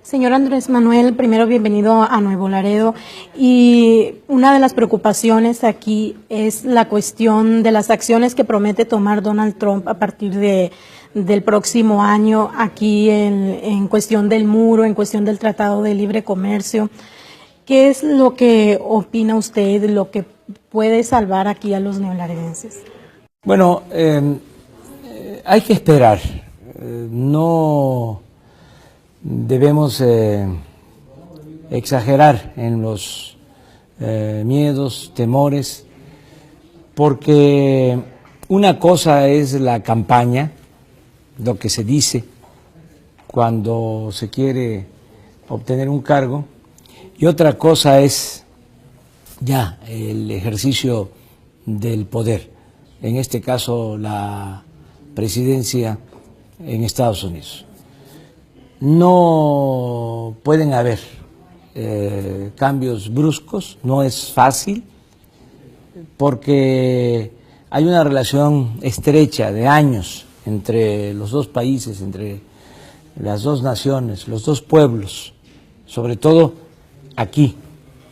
Señor Andrés Manuel, primero bienvenido a Nuevo Laredo, y una de las preocupaciones aquí es la cuestión de las acciones que promete tomar Donald Trump a partir del próximo año aquí en cuestión del muro, en cuestión del Tratado de Libre Comercio. ¿Qué es lo que opina usted, lo que puede salvar aquí a los neolaredenses? Bueno, hay que esperar, no debemos exagerar en los miedos, temores, porque una cosa es la campaña, lo que se dice cuando se quiere obtener un cargo, y otra cosa es ya el ejercicio del poder, en este caso la presidencia en Estados Unidos. No pueden haber cambios bruscos, no es fácil, porque hay una relación estrecha de años entre los dos países, entre las dos naciones, los dos pueblos, sobre todo aquí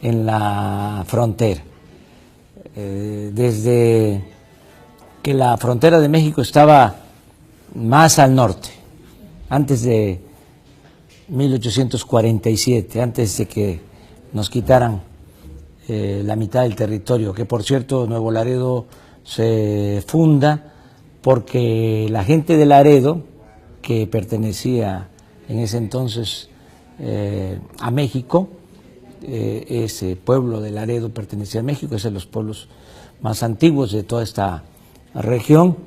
en la frontera. Desde que la frontera de México estaba más al norte, antes de 1847, antes de que nos quitaran la mitad del territorio, que por cierto Nuevo Laredo se funda porque la gente de Laredo, que pertenecía en ese entonces a México, ese pueblo de Laredo pertenecía a México, es de los pueblos más antiguos de toda esta región.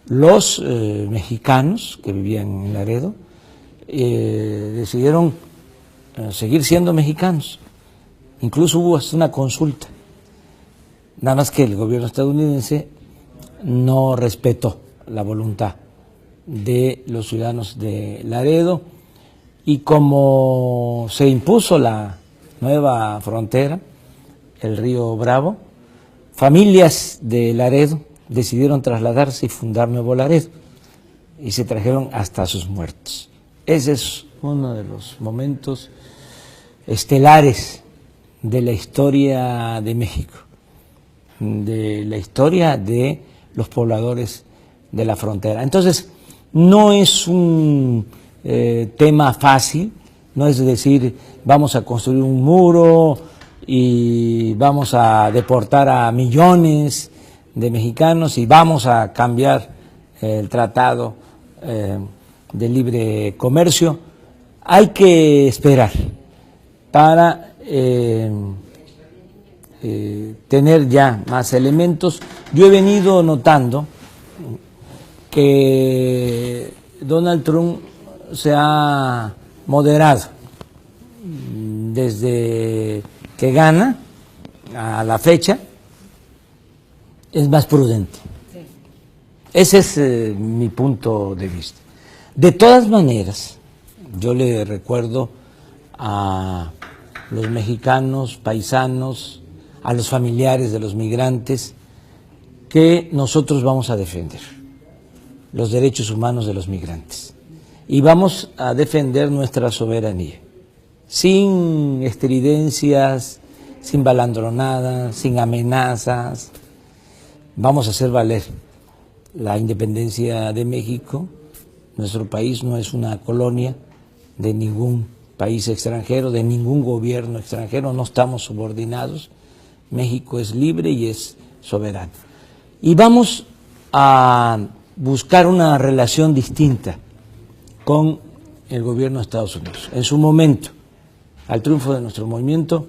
Los mexicanos que vivían en Laredo decidieron seguir siendo mexicanos. Incluso hubo hasta una consulta, nada más que el gobierno estadounidense no respetó la voluntad de los ciudadanos de Laredo, y como se impuso la nueva frontera, el río Bravo, familias de Laredo decidieron trasladarse y fundar Nuevo Laredo, y se trajeron hasta sus muertos. Ese es uno de los momentos estelares de la historia de México, de la historia de los pobladores de la frontera. Entonces, no es un tema fácil, no es decir, vamos a construir un muro y vamos a deportar a millones de mexicanos y vamos a cambiar el tratado de libre comercio. Hay que esperar para tener ya más elementos. Yo he venido notando que Donald Trump se ha moderado desde que gana a la fecha, es más prudente. Sí. Ese es mi punto de vista. De todas maneras, yo le recuerdo a los mexicanos, paisanos, a los familiares de los migrantes, que nosotros vamos a defender los derechos humanos de los migrantes y vamos a defender nuestra soberanía, sin estridencias, sin balandronadas, sin amenazas. Vamos a hacer valer la independencia de México. Nuestro país no es una colonia de ningún país extranjero, de ningún gobierno extranjero, no estamos subordinados. México es libre y es soberano. Y vamos a buscar una relación distinta con el gobierno de Estados Unidos. En su momento, al triunfo de nuestro movimiento,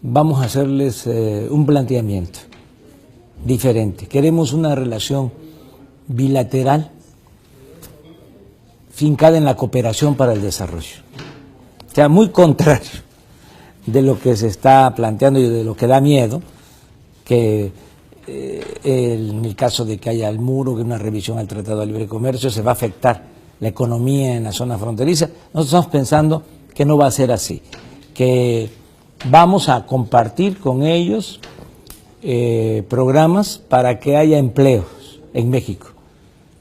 vamos a hacerles un planteamiento diferente. Queremos una relación bilateral fincada en la cooperación para el desarrollo. O sea, muy contrario de lo que se está planteando y de lo que da miedo, que en el caso de que haya el muro, que una revisión al Tratado de Libre Comercio, se va a afectar la economía en la zona fronteriza. Nosotros estamos pensando que no va a ser así, que vamos a compartir con ellos programas para que haya empleos en México,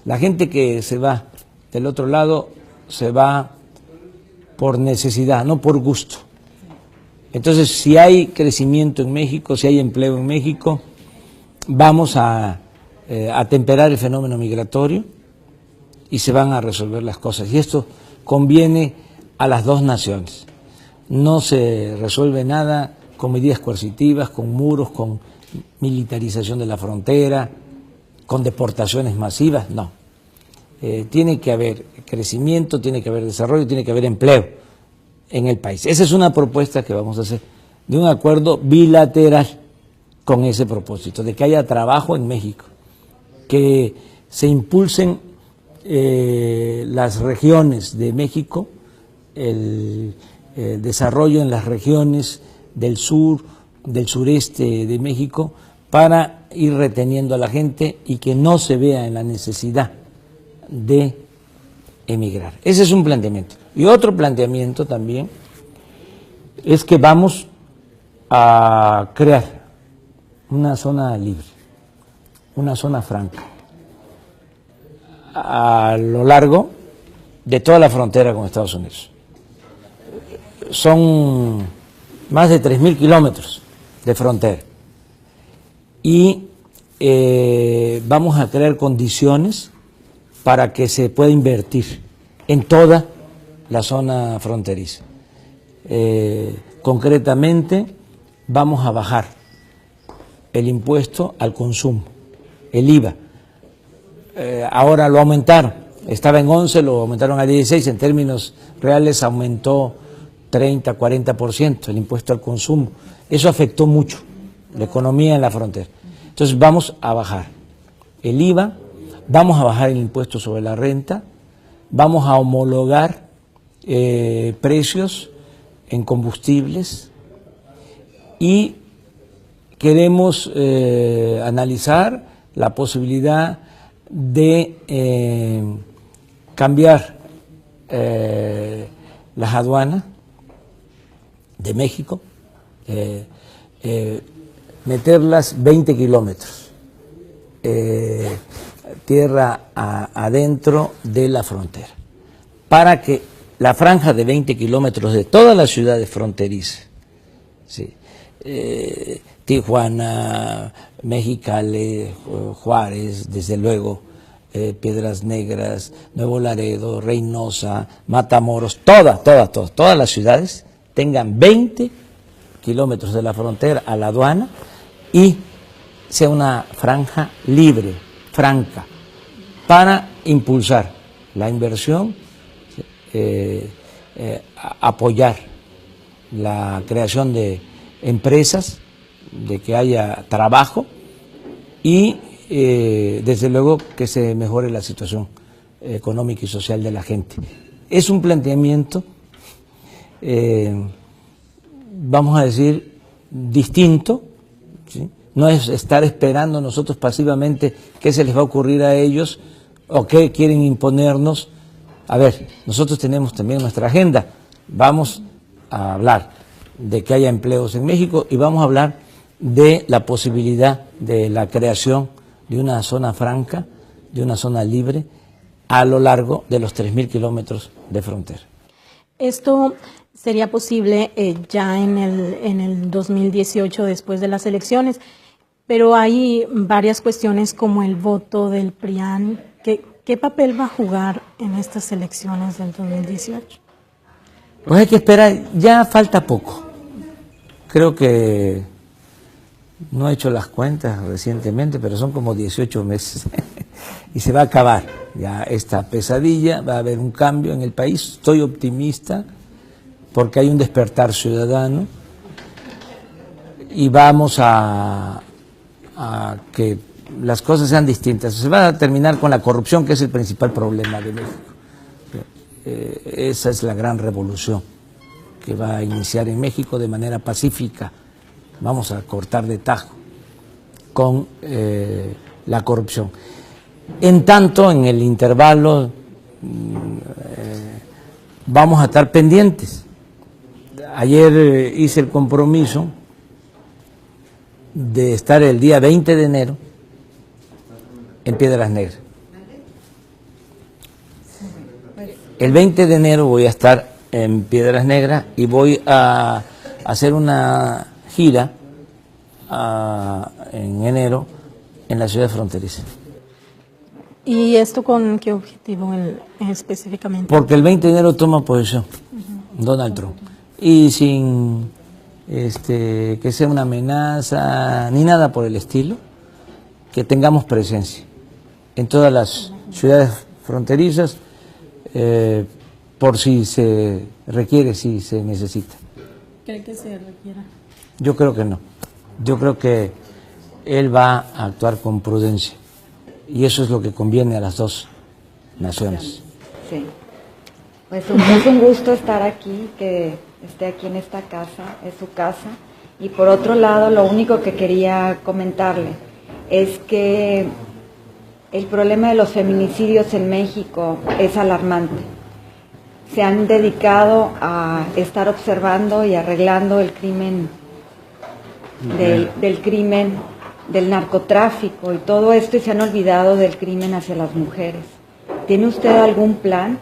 La gente que se va del otro lado se va por necesidad, no por gusto. Entonces, si hay crecimiento en México, si hay empleo en México, vamos a atemperar el fenómeno migratorio y se van a resolver las cosas. Y esto conviene a las dos naciones. No se resuelve nada con medidas coercitivas, con muros, con militarización de la frontera, con deportaciones masivas, no. Tiene que haber crecimiento, tiene que haber desarrollo, tiene que haber empleo en el país. Esa es una propuesta que vamos a hacer, de un acuerdo bilateral con ese propósito, de que haya trabajo en México, que se impulsen las regiones de México, el desarrollo en las regiones del sur, del sureste de México, para ir reteniendo a la gente y que no se vea en la necesidad de emigrar. Ese es un planteamiento. Y otro planteamiento también es que vamos a crear una zona libre, una zona franca, a lo largo de toda la frontera con Estados Unidos. Son más de 3.000 kilómetros de frontera. Y vamos a crear condiciones para que se pueda invertir en toda la zona fronteriza. Concretamente, vamos a bajar el impuesto al consumo, el IVA. Ahora lo aumentaron, estaba en 11, lo aumentaron a 16, en términos reales aumentó 30, 40% el impuesto al consumo. Eso afectó mucho la economía en la frontera. Entonces vamos a bajar el IVA, vamos a bajar el impuesto sobre la renta, vamos a homologar precios en combustibles y queremos analizar la posibilidad de cambiar las aduanas de México, meterlas 20 kilómetros tierra adentro de la frontera, para que la franja de 20 kilómetros de todas las ciudades fronterizas, ¿sí? Tijuana, Mexicali, Juárez, desde luego, Piedras Negras, Nuevo Laredo, Reynosa, Matamoros, todas las ciudades tengan 20 kilómetros de la frontera a la aduana y sea una franja libre, franca, para impulsar la inversión, apoyar la creación de empresas, de que haya trabajo y desde luego que se mejore la situación económica y social de la gente. Es un planteamiento, vamos a decir, distinto, ¿sí? No es estar esperando nosotros pasivamente qué se les va a ocurrir a ellos o qué quieren imponernos. A ver, nosotros tenemos también nuestra agenda, vamos a hablar de que haya empleos en México y vamos a hablar de la posibilidad de la creación de una zona franca, de una zona libre a lo largo de los 3.000 kilómetros de frontera. Esto sería posible ya en el 2018, después de las elecciones, pero hay varias cuestiones como el voto del PRIAN. ¿Qué papel va a jugar en estas elecciones del 2018? Pues hay que esperar, ya falta poco. Creo que no he hecho las cuentas recientemente, pero son como 18 meses y se va a acabar ya esta pesadilla, va a haber un cambio en el país. Estoy optimista porque hay un despertar ciudadano y vamos a que las cosas sean distintas. Se va a terminar con la corrupción, que es el principal problema de México. Esa es la gran revolución que va a iniciar en México de manera pacífica. Vamos a cortar de tajo con la corrupción. En tanto, en el intervalo, vamos a estar pendientes. Ayer hice el compromiso de estar el día 20 de enero en Piedras Negras. El 20 de enero voy a estar en Piedras Negras y voy a hacer una gira en enero en la ciudad fronteriza. ¿Y esto con qué objetivo específicamente? Porque el 20 de enero toma posesión Donald Trump. Y sin que sea una amenaza ni nada por el estilo, que tengamos presencia en todas las ciudades fronterizas, por si se requiere, si se necesita. ¿Cree que se requiera? Yo creo que no. Yo creo que él va a actuar con prudencia. Y eso es lo que conviene a las dos naciones. Sí. Pues es un gusto estar aquí, que esté aquí en esta casa, es su casa. Y por otro lado, lo único que quería comentarle es que el problema de los feminicidios en México es alarmante. Se han dedicado a estar observando y arreglando el crimen del crimen, del narcotráfico y todo esto, y se han olvidado del crimen hacia las mujeres. ¿Tiene usted algún plan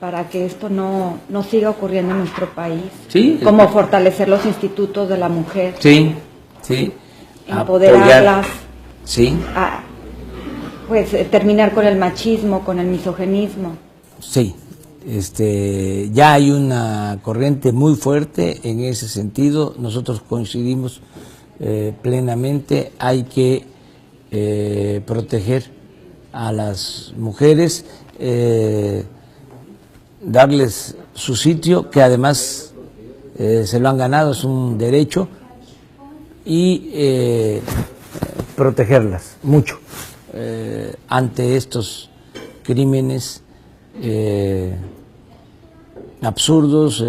para que esto no siga ocurriendo en nuestro país? Sí. ¿Cómo fortalecer los institutos de la mujer? Sí, sí. Empoderarlas. Sí. Pues terminar con el machismo, con el misoginismo. Sí. Ya hay una corriente muy fuerte en ese sentido. Nosotros coincidimos plenamente. Hay que proteger a las mujeres, darles su sitio, que además se lo han ganado, es un derecho, y protegerlas mucho ante estos crímenes absurdos,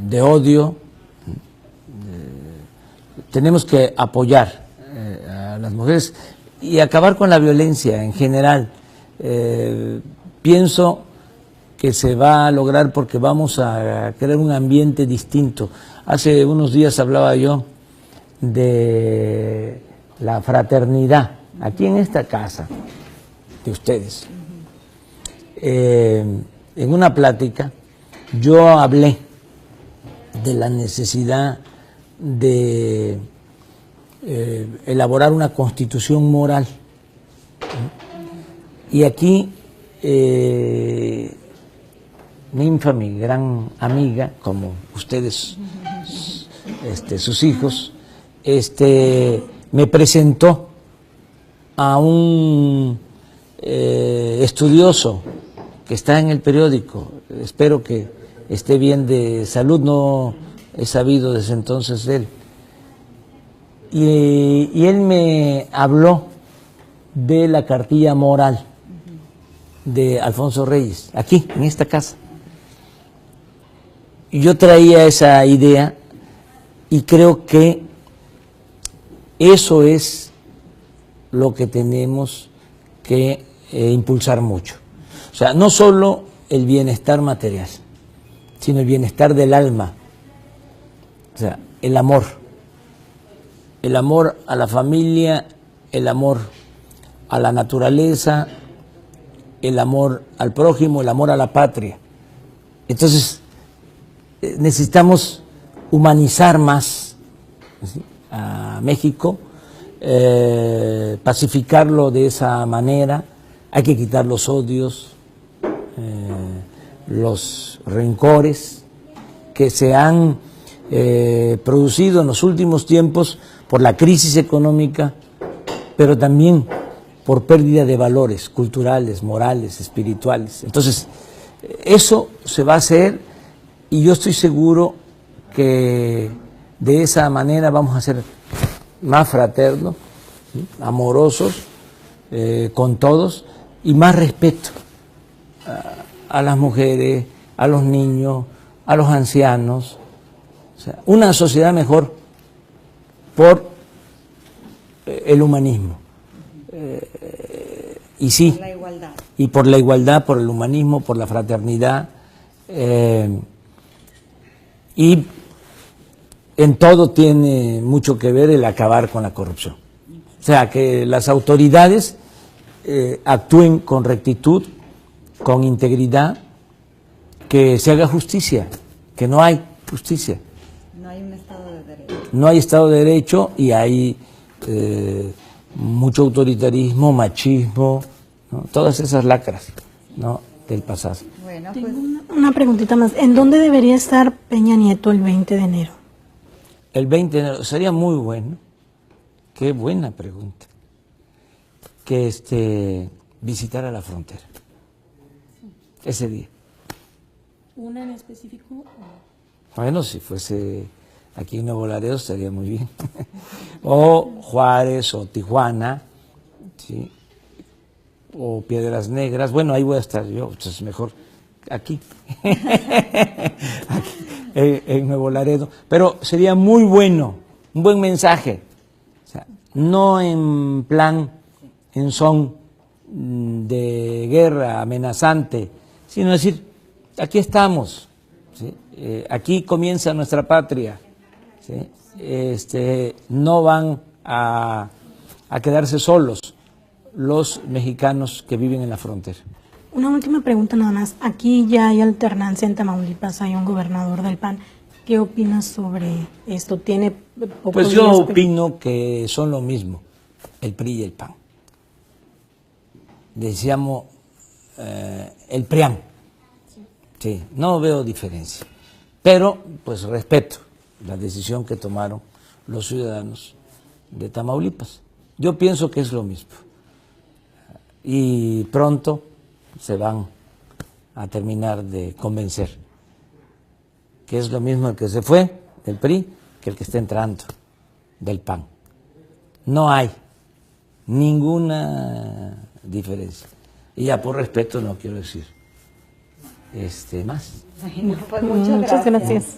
de odio. Tenemos que apoyar a las mujeres y acabar con la violencia en general. Pienso que se va a lograr porque vamos a crear un ambiente distinto. Hace unos días hablaba yo de la fraternidad aquí en esta casa de ustedes. En una plática yo hablé de la necesidad de elaborar una constitución moral. Y aquí Ninfa, mi gran amiga, como ustedes, sus hijos, me presentó a un estudioso que está en el periódico. Espero que esté bien de salud, no he sabido desde entonces de él. Y él me habló de la cartilla moral de Alfonso Reyes, aquí, en esta casa. Y yo traía esa idea y creo que eso es lo que tenemos que impulsar mucho. O sea, no solo el bienestar material, sino el bienestar del alma. O sea, el amor a la familia, el amor a la naturaleza, el amor al prójimo, el amor a la patria. Entonces, necesitamos humanizar más, ¿sí?, a México, pacificarlo de esa manera. Hay que quitar los odios, los rencores que se han producido en los últimos tiempos por la crisis económica, pero también por pérdida de valores culturales, morales, espirituales. Entonces, eso se va a hacer y yo estoy seguro que de esa manera vamos a ser más fraternos, ¿sí?, amorosos con todos, y más respeto a las mujeres, a los niños, a los ancianos. O sea, una sociedad mejor por el humanismo. Y sí, La igualdad. y por la igualdad, por el humanismo, por la fraternidad, y en todo tiene mucho que ver el acabar con la corrupción. O sea, que las autoridades actúen con rectitud, con integridad, que se haga justicia, que no hay justicia. No hay un Estado de Derecho. No hay Estado de Derecho y hay mucho autoritarismo, machismo, ¿no? Todas esas lacras, ¿no?, del pasado. Bueno, Tengo pues una preguntita más. ¿En dónde debería estar Peña Nieto el 20 de enero? El 20 de enero sería muy bueno, qué buena pregunta, que visitara la frontera ese día. ¿Una en específico? Bueno, si fuese aquí en Nuevo Laredo estaría muy bien. O Juárez o Tijuana, ¿sí?, o Piedras Negras. Bueno, ahí voy a estar yo, entonces mejor aquí, aquí en Nuevo Laredo. Pero sería muy bueno, un buen mensaje. O sea, no en plan, en son de guerra amenazante, sino decir, aquí estamos, ¿sí? Aquí comienza nuestra patria, ¿sí? No van a quedarse solos los mexicanos que viven en la frontera. Una última pregunta nada más. Aquí ya hay alternancia en Tamaulipas, hay un gobernador del PAN. ¿Qué opinas sobre esto? ¿Tiene pocos Pues yo días, opino que son lo mismo, el PRI y el PAN. Decíamos el PRIAN. Sí, no veo diferencia. Pero, pues respeto la decisión que tomaron los ciudadanos de Tamaulipas. Yo pienso que es lo mismo. Y pronto se van a terminar de convencer que es lo mismo el que se fue del PRI que el que está entrando del PAN. No hay ninguna diferencia. Y ya por respeto no quiero decir más. bueno, pues muchas Muchas gracias. gracias.